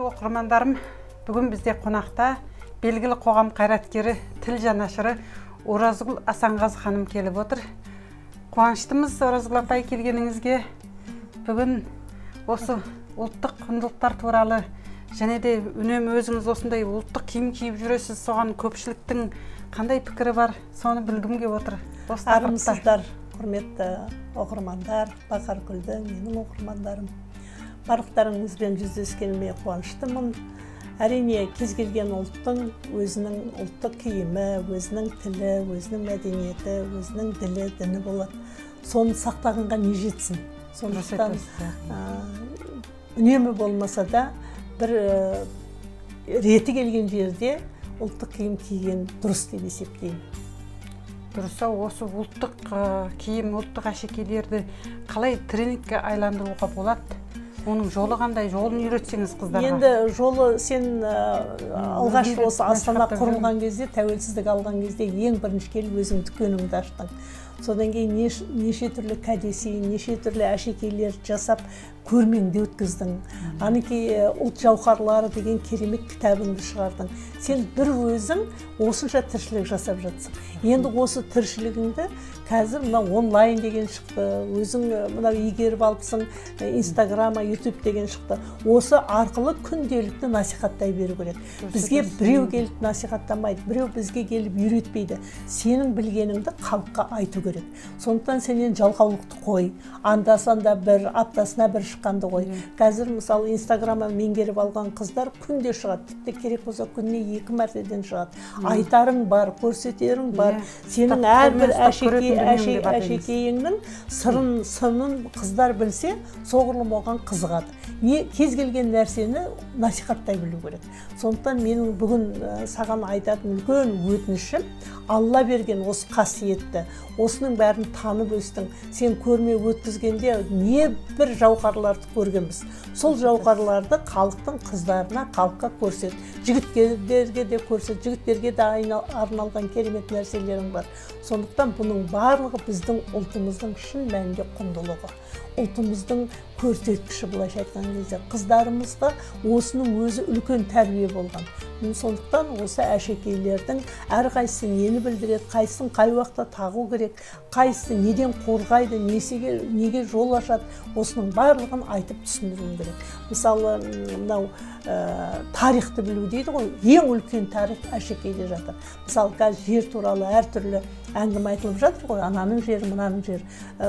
Құрметті оқырмандарым, бүгін бізде қонақта белгілі қоғам қайраткері, тіл жанашыры Оразгүл Асанғазы ханым келіп отыр. Қуаныштымыз Оразгүл апай келгеніңізге. Бүгін осы ұлттық құндылықтар туралы және де үнемі өзіңіз осындай ұлттық киім киіп жүресіз, соған көпшіліктің қандай пікірі бар, соны білгім келіп отыр. Армысыздар, құрметті оқырмандар, Бақаргүлді, менің оқырмандарым. Барлықтарыңызбен жүздескеніме қуаныштымын. Әрине, кез келген ұлттың өзінің ұлттық киімі, өзінің тілі, өзінің мәдениеті, өзінің діні болады. Соны сақтағанға не жетсін. Сондықтан үнемі болмаса да бір реті келген жерде ұлттық киім киген дұрыс деп есептеймін. Дұрыс, осы ұлттық киім, ұлттық әшекейлерді қалай тренингке айландыруға болады? Оның жолы қандай, жолын үйретсеңіз қыздарға? Енді жолы сен алғаш осы Астана құрылған кезде, тәуелсіздік алған кезде ең бірінші келіп өзің дүкеніңді аштың. Содан кейін неше түрлі кәдесый, неше түрлі әшекейлер жасап көрмеңді өткіздің. Анекей ұлт жауһарлары деген керемет кітабыңды шығардың. Сен бір өзің осынша тіршілік жасап жатсың. Енді осы тіршілігіңді қазір мына онлайн деген шықты, өзің мына игеріп алыпсың, Инстаграма, Ютуб деген шықты. Осы арқылы күнделікті насихаттай беру керек. Бізге біреу келіп насихаттамайды, біреу бізге келіп үйретпейді. Сенің білгеніңді халыққа айту керек. Сондықтан сенен жалқаулықты қой, анда-санда бір, аптасына бір шыққанды қой. Қазір мысалы Инстаграма меңгеріп алған қыздар күнде шығады, тіпті керек болса күніне 2 мәртеден шығады. Айтарың бар, көрсетерің бар. Сенің әрбір әшекейіңнің сырын қыздар білсе, соғұрлым оған қызығады. Кез келген нәрсені насихаттай білу керек. Сондықтан менің бүгін саған айтатын үлкен өтінішім, Алла берген осы қасиетті, осының бәрін танып өстің. Сен көрме өткізгенде не бір жауһарларды көргенбіз. Сол жауһарларды халықтың қыздарына, халыққа көрсет. Жігіттерге де көрсет, жігіттерге де арналған керемет нәрселерің бар. Сондықтан бұның барлығы біздің ұлтымыздың шын мәнінде құндылығы. Ұлтымыздың көрсеткіші, былайша айтқан кезде қыздарымызға осының өзі үлкен тәрбие болған. Сондықтан осы әшекейлердің әрқайсысы нені білдіреді, қайсысын қай уақытта тағу керек, қайсысы неден қорғайды, неге жол ашады, осының барлығын айтып түсіндіруім керек. Мысалы, мынау тарихты білу дейді ғой, ең үлкен тарих әшекейде жатыр. Мысалы, қазір жер туралы әртүрлі әңгіме айтылып жатыр ғой, ананың жері, мынаның жері.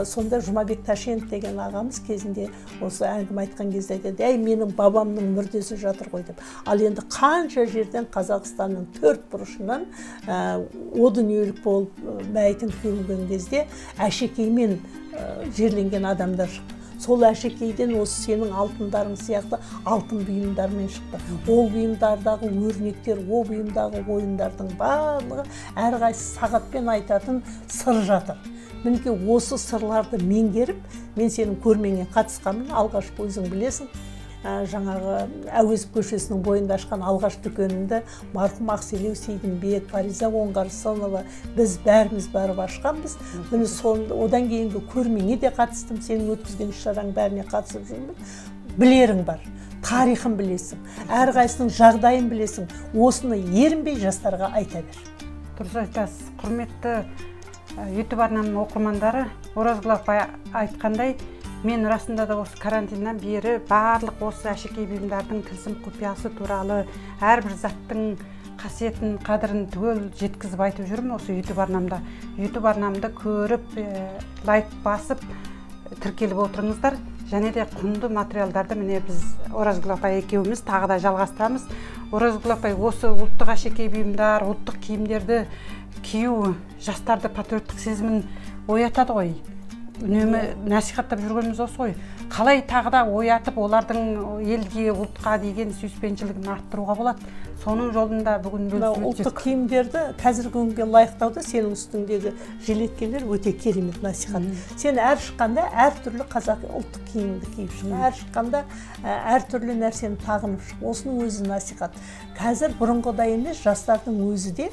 Сонда Жұмабек Ташенов деген ағамыз кезінде осы әңгіме айтқан кезде айтады, әй, менің бабамның мүрдесі жатыр ғой деп. Ал енді қанша жерден Қазақстанның 4 бұрышынан о дүниелік болып мәйітін көмген кезде әшекеймен жерленген адамдар шықты. Сол әшекейден осы сенің алтындарың сияқты алтын бұйымдармен шықты. Ол бұйымдардағы өрнектер, ол бұйымдағы ойындардың барлығы әрқайсысы сағатпен айтатын сыр жатыр. Мінекей осы сырларды меңгеріп, мен сенің көрмеңе қатысқанмын, алғашқы өзің білесің. Жаңағы Әуезов көшесінің бойында ашқан алғаш дүкенімді марқұм Ақселеу Сейдімбек, Фариза Оңғарсынова біз бәріміз барып ашқанбыз. Одан кейінгі көрмеңе де қатыстым, сенің өткізген іс-шараң бәріне қатысып жүрмін. Білерің бар, тарихын білесің, әрқайсының жағдайын білесің. Осыны ерінбей жастарға айта бер. Дұрыс айтасыз. Құрметті YouTube арнамның оқырмандары, Оразгүл апай айтқандай, мен расында да осы карантиннан бері барлық осы әшекей бұйымдардың тылсым құпиясы туралы әрбір заттың қасиетін, қадірін түгел жеткізіп айтып жүрмін осы YouTube арнамда. YouTube арнамды көріп, лайк басып, тіркеліп отырыңыздар. Және де құнды материалдарды міне біз Оразгүл апай екеуміз тағы да жалғастырамыз. Оразгүл апай, осы ұлттық әшекей бұйымдар, ұлттық киімдерді кию жастарды патриоттық сезімін оятады ғой. Үнемі насихаттап жүргеніміз осы ғой. Қалай тағы да оятып, олардың елге, ұлтқа деген сүйіспеншілігін арттыруға болады? соның жолында бүгін бөлісіп ұлттық киімдерді қазіргі күнге лайықтауда сенің үстіңдегі жилеткелер өте керемет насихат. Сен әр шыққанда әртүрлі қазақи ұлттық киімді киіп шық, әр шыққанда әртүрлі нәрсені тағынып шық. Осының өзі насихат. Қазір бұрынғыдай емес, жастардың өзі де,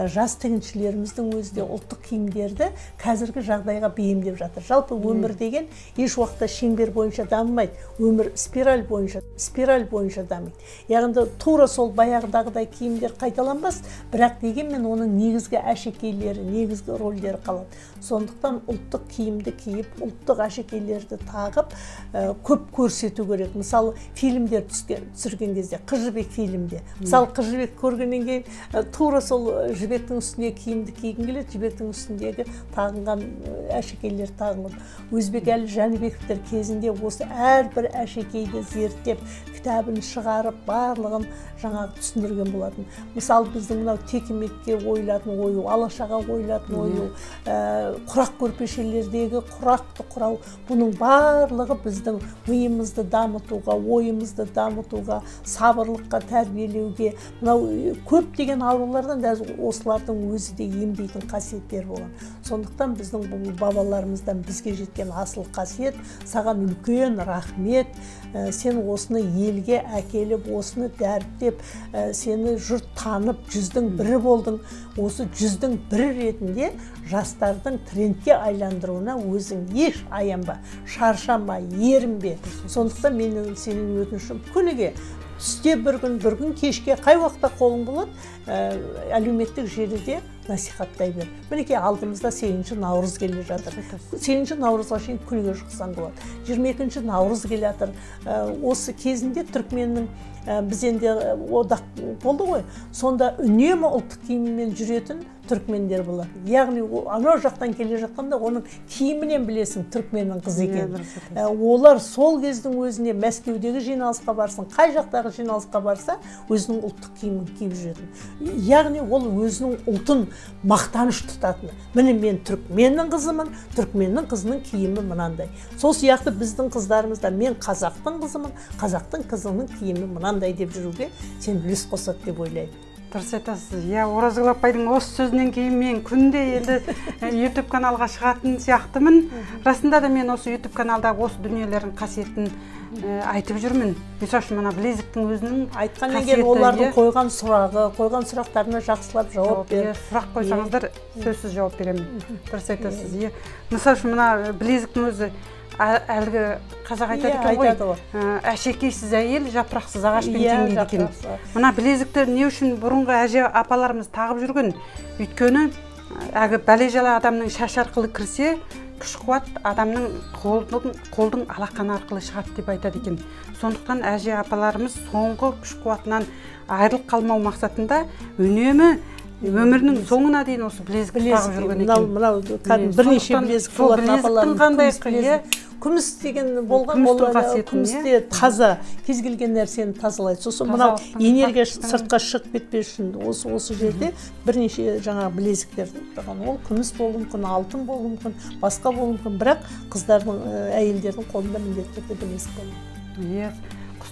жас тігіншілеріміздің өзі де ұлттық киімдерді қазіргі жағдайға бейімдеп жатыр. Жалпы өмір деген еш уақытта шеңбер бойынша дамымайды. Өмір спираль бойынша дамиды. Яғни тура сол баяғыдағыдай киімдер қайталанбас, бірақ дегенмен оның негізгі әшекейлері, негізгі рөлдері қалады. Сондықтан ұлттық киімді киіп, ұлттық әшекейлерді тағып, көп көрсету керек. Мысалы, фильмдер түсірген кезде, Қыз жібек фильмде. Мысалы, Қыз жібек көргеннен кейін тура сол жібектің үстіне киімді кигің келеді, жібектің үстіндегі тағынған әшекейлер тағынып. Өзбекәлі Жәнібековтер кезінде осы әрбір әшекейді зерттеп, кітабын шығарып, барлығын жаңағы түсіндірген болатын. Мысалы, біздің мынау текеметке ойылатын ою, алашаға ойылатын ою, құрақ көрпешелердегі құрақты құрау, бұның барлығы біздің миымызды дамытуға, ойымызды дамытуға, сабырлыққа тәрбиелеуге, мынау көптеген аурулардан да осылардың өзі де емдейтін қасиеттер болған. Сондықтан біздің бұл бабаларымыздан бізге жеткен асыл қасиет, саған үлкен рахмет, сен осыны елге әкеліп, осыны дәріптеп, сені жұрт танып, жүздің бірі болдың. Осы жүздің бірі ретінде жастардың трендке айландыруына өзің еш аянба, шаршама, ерінбе. Сондықтан мен сенің өтінішім күніге түсте бір күн кешке қай уақытта қолың болады, әлеуметтік желіде насихаттай бер. Мінекей алдымызда 8-ші наурыз келе жатыр. 8-ші наурызға шейін күніге шықсаң болады. 22-ші наурыз келе жатыр. Осы кезінде Түркменнің біз енді одақ болды ғой. Сонда үнемі ұлттық киіммен жүретін түркмендер болады. Яғни анау жақтан келе жатқанда оның киімінен білесің түркменнің қызы екенін. Олар сол кездің өзіне Мәскеудегі жиналысқа барсын, қай жақтағы жиналысқа барса, өзінің ұлттық киімін киіп жүретін. Яғни ол өзінің ұлтын мақтаныш тұтатыны. Міне мен түркменнің қызымын, түркменнің қызының киімі мынандай. Сол сияқты біздің қыздарымыз да мен қазақтың қызымын, қазақтың қызының киімі мынандай деп жүруге сен үлес қосады деп ойлаймын. Дұрыс айтасыз. Оразгүл апайдың осы сөзінен кейін мен күнде енді YouTube каналға шығатын сияқтымын. Расында да мен осы YouTube каналда осы дүниелердің қасиетін айтып жүрмін. Мысалы үшін мына білезіктің өзінің айтқаннан кейін олардың қойған сұрақтарына жақсылап жауап бер. Сұрақ қойсаңыздар сөзсіз жауап беремін. Дұрыс айтасыз. Мысалы үшін мына білезіктің өзі әлгі қазақ айтады екен ғой, әшекейсіз әйел жапырақсыз ағашпен теңдейді екен. Мына білезікті не үшін бұрынғы әже апаларымыз тағып жүрген? Өйткені әлгі бәле-жала адамның шаш арқылы кірсе, күш қуат адамның қолдың алақаны арқылы шығады деп айтады екен. Сондықтан әже апаларымыз соңғы күш қуатынан айырылып қалмау мақсатында үнемі өмірінің соңына дейін осы білезікті тағып жүрген екен. Мынау бірнеше білезік болатын апаларымыз. Күміс деген болған, күмісте таза, кез келген нәрсені тазалайды. Сосын мынау энергия сыртқа шығып кетпес үшін осы жерде бірнеше жаңа білезіктер тұрған. Ол күміс болуы мүмкін, алтын болуы мүмкін, басқа болуы мүмкін, бірақ қыздардың, әйелдердің қолында міндетті түрде білезік болуы.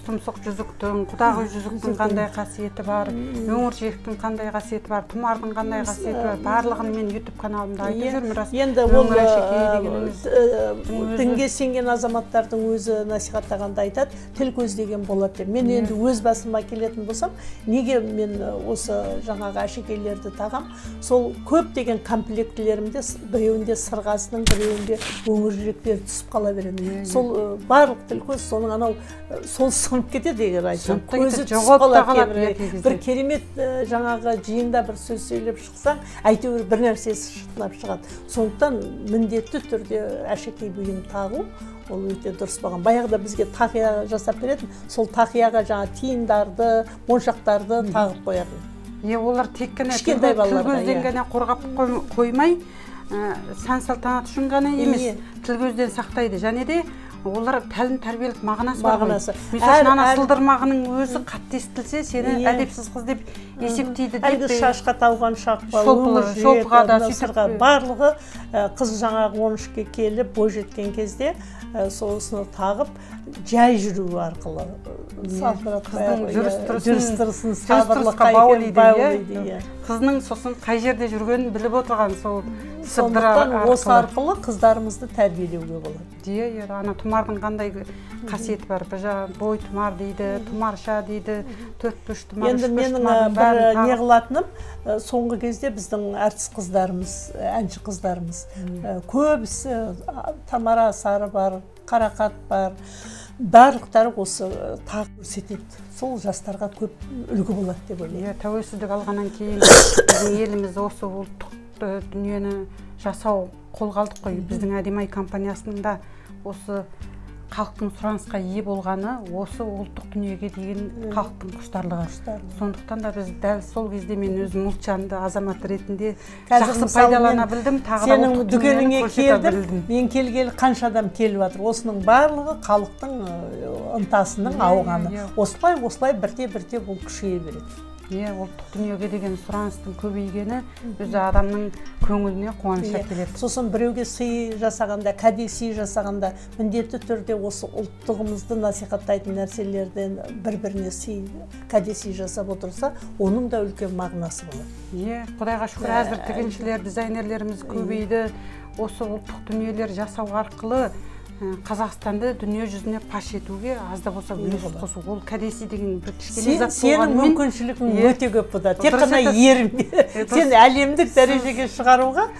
Тұмсық жүзіктің, құдағы жүзіктің қандай қасиеті бар, өңір жиектің қандай қасиеті бар, тұмардың қандай қасиеті бар, барлығын мен YouTube каналымда айтып жүрмін. Енді ол дінге сенген азаматтардың өзі насихаттағанда айтады, тіл көз деген болады деп. Мен енді өз басыма келетін болсам, неге мен осы жаңағы әшекейлерді тағам? Сол көп деген комплектілерімде біреуінде сырғасының, біреуінде өңір жиектері түсіп қала береді. Сол барлық тіл көз, соның анау сол сынып кетеді егер айтсам, көзі түсіп қалады. Бір керемет жаңағы жиында бір сөз сөйлеп шықсаң, әйтеуір бір нәрсесі шытынап шығады. Сондықтан міндетті түрде әшекей бұйым тағу ол өте дұрыс болған. Баяғыда бізге тақия жасап беретін, сол тақияға жаңа тиындарды, моншақтарды тағып қоятын. Олар тек қана тіл көзден ғана қорғап қоймай, сән салтанат үшін ғана емес, тіл көзден сақтайды. Және де олар тәлім тәрбиелік мағынасы бар. Мағынасы. Ана сылдырмағының өзі қатты естілсе, сені әдепсіз қыз деп есептейді деп. Әлгі шашқа тауған шақпа, шолпыға да сырға барлығы қыз жаңағы 13-ке келіп, бой жеткен кезде соғысыны тағып, жай жүру арқылы жүріс-тұрысын сабырлыққа баулиды. Қызының сосын қай жерде жүргенін біліп отырған сол сыбдыр арқылы. Осы арқылы қыздарымызды тәрбиелеуге болады. Ана тұмардың қандай қасиеті бар. Бой тұмар дейді, тұмарша дейді, төрт-пүш тұмар, енді менің бір не қылатыным, соңғы кезде біздің әртіс қыздарымыз, әнші қыздарымыз, көбісі Тамара Сары бар, Қарақат бар, барлықтары осы тағы көрсетеді. Сол жастарға көп үлгі болады деп ойлаймын. Тәуелсіздік алғаннан кейін біздің еліміз осы ұлттық дүниені жасау қолға алдық қой. Біздің Әдемі-ай компаниясының да осы халықтың сұранысқа ие болғаны осы ұлттық дүниеге деген халықтың құштарлығы. Сондықтан да біз дәл сол кезде мен өзім ұлтжанды азамат ретінде жақсы пайдалана білдім. Сенің дүкеніңе келдім, мен келгелі қанша адам келіп жатыр. Осының барлығы халықтың ынтасының ауғаны. Осылай бірте-бірте бұл күшейе береді. Ұлттық дүниеге деген сұраныстың көбейгені өзі адамның көңіліне қуаныш әкеледі. Сосын біреуге сый жасағанда, кәдесый жасағанда, міндетті түрде осы ұлттығымызды насихаттайтын нәрселерден бір-біріне сый, кәдесый жасап отырса, оның да үлкен мағынасы болады. Құдайға шүкір, әзір тігіншілер, дизайнерлеріміз көбейді. Осы ұлттық дүниелер жасау арқылы Қазақстанды дүние жүзіне паш етуге аз да болса үлес қосу. Ол кәдесый деген бір кішкене зат болғанымен. Сенің мүмкіншілігің өте көп бұда. Тек қана ерім. Сен әлемдік дәрежеге шығаруға,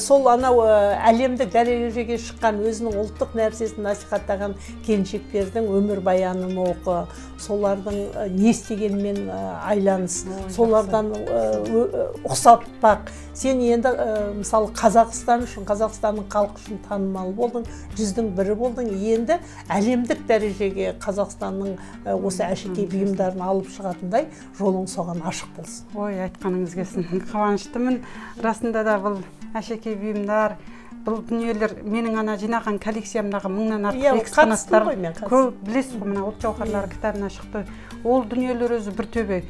сол анау әлемдік дәрежеге шыққан өзінің ұлттық нәрсесін насихаттаған келіншектердің өмір баянын оқы, солардың не істегенмен айланыс, солардан ұқсап бақ. Сен енді мысалы Қазақстан үшін, Қазақстанның халқы үшін танымал болдың, жүздің бірі болдың. Енді әлемдік дәрежеге Қазақстанның осы әшекей бұйымдарын алып шығатындай жолың соған ашық болсын. Айтқаныңыз келсін. Қуаныштымын. Расында да бұл әшекей бұйымдар, бұл дүниелер менің ана жинаған коллекциямдағы 1000-нан артық экспонаттар. Білесіз ғой, мына ұлт жауһарлары кітабына шықты. Ол дүниелер өзі бір төбе.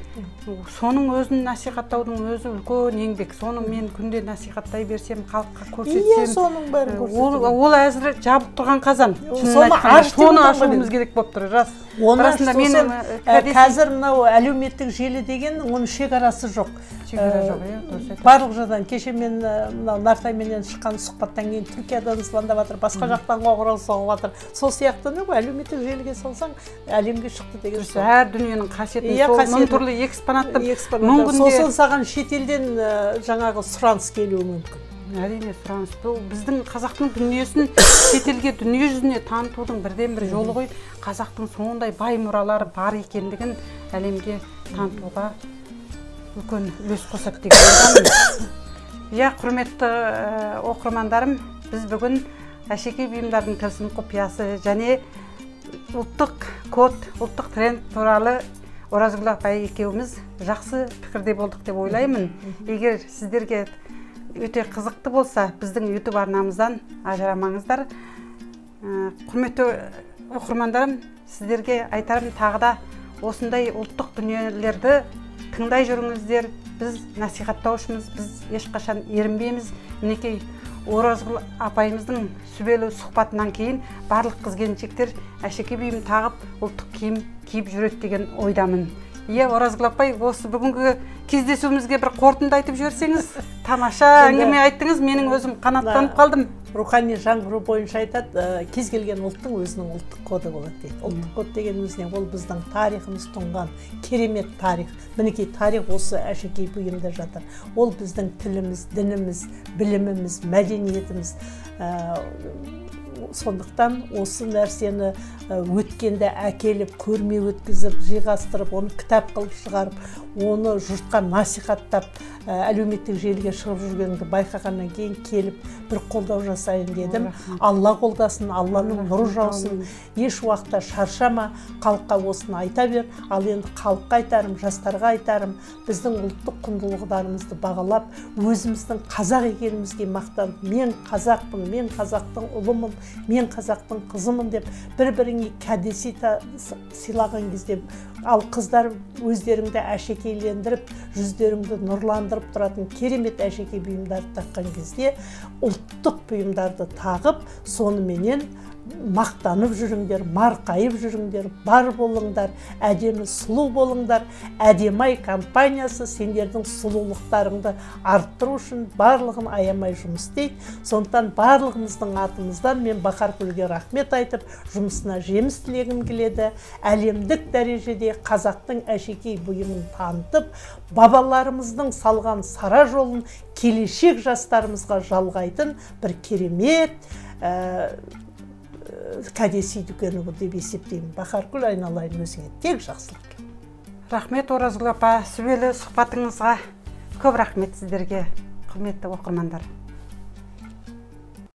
Соның өзін насихаттаудың өзі үлкен еңбек. Соны мен күнде насихаттай берсем, халыққа көрсетсем. Соның бәрін көрсетсем. Ол әзір жабық тұрған қазан. Соны ашуымыз керек болып тұр. Рас. Қазір мынау әлеуметтік желі деген оның шекарасы жоқ. Барлық жадан. Кеше мен Нартайменен шыққан сұхбаттан кейін Түркиядан звондап жатыр, басқа жақтан қоңырау соғып жатыр. Сол сияқты әлеуметтік желіге салсаң әлемге шықты деген сөз. Әр дүниенің қасиетін, сол мың түрлі экспонатты. Сосын саған шетелден жаңағы сұраныс келуі мүмкін. Әрине сұраныс. Бұл біздің қазақтың дүниесін шетелге, дүние жүзіне танытудың бірден бір жолы ғой. Қазақтың сондай бай мұралары бар екендігін әлемге танытуға үлкен үлес қосады деген ойдамын. Құрметті оқырмандарым, біз бүгін әшекей бұйымдардың тылсым құпиясы және ұлттық код, ұлттық тренд туралы Оразгүл апай екеуміз жақсы пікірде болдық деп ойлаймын. Егер сіздерге өте қызықты болса, біздің YouTube арнамыздан ажырамаңыздар. Құрметті оқырмандарым, сіздерге айтарым тағы да осындай ұлттық дүниелерді тыңдай жүріңіздер. Біз насихаттаушымыз, біз ешқашан ерінбейміз. Мінекей Оразгүл апайымыздың сүбелі сұхбатынан кейін барлық қыз-келіншектер әшекей бұйым тағып, ұлттық киім киіп жүреді деген ойдамын. Оразгүл апай, осы бүгінгі кездесуімізге бір қорытынды айтып жіберсеңіз. Тамаша әңгіме айттыңыз, менің өзім қанаттанып қалдым. Рухани жаңғыру бойынша айтады, кез келген ұлттың өзінің ұлттық коды болады дейді. Ұлттық код деген өзіне, ол біздің тарихымыз тұнған керемет тарих. Мінекей тарих осы әшекей бұйымда жатыр. Ол біздің тіліміз, дініміз, біліміміз, мәдениетіміз. Сондықтан осы нәрсені өткенде әкеліп, көрме өткізіп, жиғастырып, оны кітап қылып шығарып, оны жұртқа насихаттап, әлеуметтік желіге шығып жүргенді байқағаннан кейін келіп бір қолдау жасайын дедім. Алла қолдасын, Алланың нұры жаусын, еш уақытта шаршама, халыққа осыны айта бер. Ал енді халыққа айтарым, жастарға айтарым, біздің ұлттық құндылықтарымызды бағалап, өзіміздің қазақ екенімізге мақтанып, мен қазақпын, мен қазақтың ұлымын, мен қазақтың қызымын деп бір-біріңе кәдесый сыйлаған кезде, ал қыздар өздеріңді әшекейлендіріп, жүздеріңді нұрландырып тұратын керемет әшекей бұйымдарды таққан кезде, ұлттық бұйымдарды тағып, соныменен мақтанып жүріңдер, марқайып жүріңдер, бар болыңдар, әдемі сұлу болыңдар. Әдемі компаниясы сендердің сұлулықтарыңды арттыру үшін барлығын аямай жұмыс істейді. Сондықтан барлығымыздың атымыздан мен Бақаргүлге рахмет айтып, жұмысына жеміс тілегім келеді. Әлемдік дәрежеде қазақтың әшекей бұйымын танытып, бабаларымыздың салған сара жолын келешек жастарымызға жалғайтын бір керемет кәдесый дүкені бұл деп есептеймін. Бақаргүл, айналайын өзіңе тек жақсылық. Рахмет Оразгүл апа, сүбелі сұхбатыңызға көп рахмет сіздерге, құрметті оқырмандар.